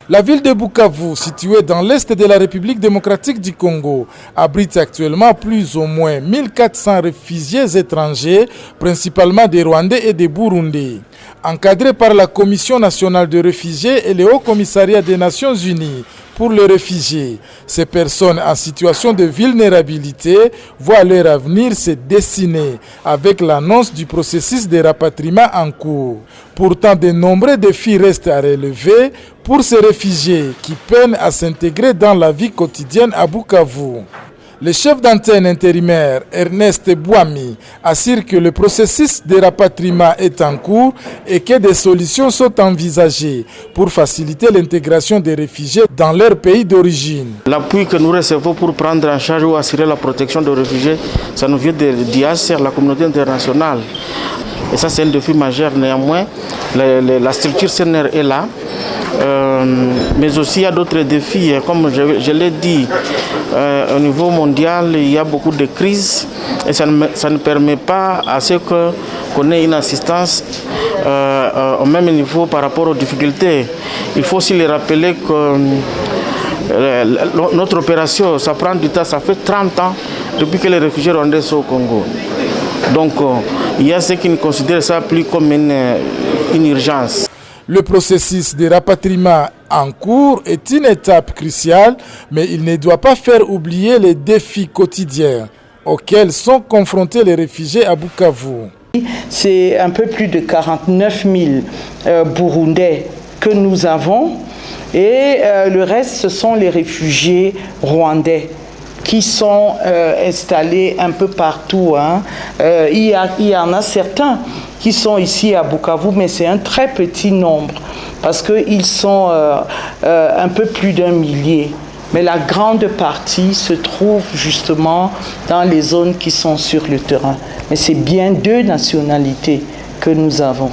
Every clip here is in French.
La ville de Bukavu, située dans l'est de la République démocratique du Congo, abrite actuellement plus ou moins 1400 réfugiés étrangers, principalement des Rwandais et des Burundais. Encadrés par la Commission nationale de réfugiés et le Haut Commissariat des Nations Unies pour les réfugiés, ces personnes en situation de vulnérabilité voient leur avenir se dessiner avec l'annonce du processus de rapatriement en cours. Pourtant, de nombreux défis restent à relever pour ces réfugiés qui peinent à s'intégrer dans la vie quotidienne à Bukavu. Le chef d'antenne intérimaire Ernest Bouami assure que le processus de rapatriement est en cours et que des solutions sont envisagées pour faciliter l'intégration des réfugiés dans leur pays d'origine. L'appui que nous recevons pour prendre en charge ou assurer la protection des réfugiés, ça nous vient de l'IACR, la communauté internationale. Et ça, c'est un défi majeur. Néanmoins, la structure CNR est là. Mais aussi il y a d'autres défis, comme je l'ai dit, au niveau mondial il y a beaucoup de crises et ça ne permet pas à ce qu'on ait une assistance au même niveau par rapport aux difficultés. Il faut aussi les rappeler que notre opération, ça prend du temps, ça fait 30 ans depuis que les réfugiés rwandais sont au Congo. Donc il y a ceux qui ne considèrent ça plus comme une urgence. Le processus de rapatriement en cours est une étape cruciale, mais il ne doit pas faire oublier les défis quotidiens auxquels sont confrontés les réfugiés à Bukavu. C'est un peu plus de 49 000 Burundais que nous avons et le reste, ce sont les réfugiés rwandais qui sont installés un peu partout. Il y en a certains qui sont ici à Bukavu, mais c'est un très petit nombre, parce qu'ils sont un peu plus d'1 millier. Mais la grande partie se trouve justement dans les zones qui sont sur le terrain. Mais c'est bien 2 nationalités que nous avons.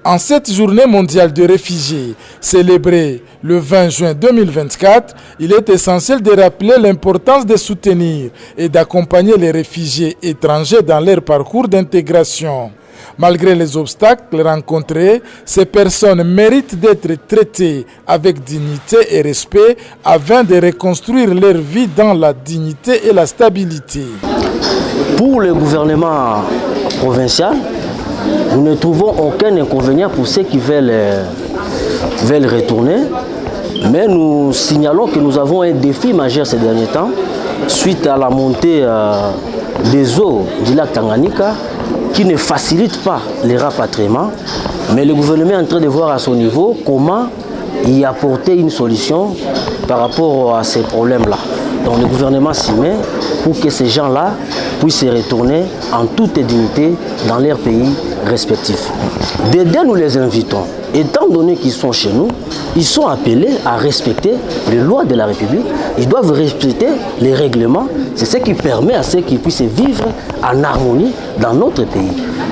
En cette journée mondiale des réfugiés, célébrée le 20 juin 2024, il est essentiel de rappeler l'importance de soutenir et d'accompagner les réfugiés étrangers dans leur parcours d'intégration. Malgré les obstacles rencontrés, ces personnes méritent d'être traitées avec dignité et respect afin de reconstruire leur vie dans la dignité et la stabilité. Pour le gouvernement provincial, nous ne trouvons aucun inconvénient pour ceux qui veulent retourner, mais nous signalons que nous avons un défi majeur ces derniers temps suite à la montée des eaux du lac Tanganyika qui ne facilite pas les rapatriements, mais le gouvernement est en train de voir à son niveau comment y apporter une solution par rapport à ces problèmes-là. Donc le gouvernement s'y met pour que ces gens-là puissent retourner en toute dignité dans leurs pays respectifs. Dès nous les invitons. Étant donné qu'ils sont chez nous, ils sont appelés à respecter les lois de la République. Ils doivent respecter les règlements. C'est ce qui permet à ceux qui puissent vivre en harmonie dans notre pays.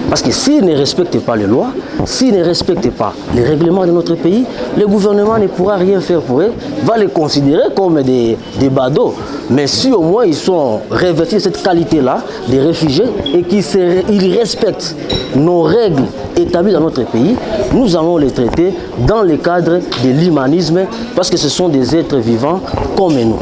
Parce que s'ils ne respectent pas les lois, s'ils ne respectent pas les règlements de notre pays, le gouvernement ne pourra rien faire pour eux, va les considérer comme des badauds. Mais si au moins ils sont revêtus de cette qualité-là, des réfugiés, et qu'ils respectent nos règles établies dans notre pays, nous allons les traiter dans le cadre de l'humanisme, parce que ce sont des êtres vivants comme nous.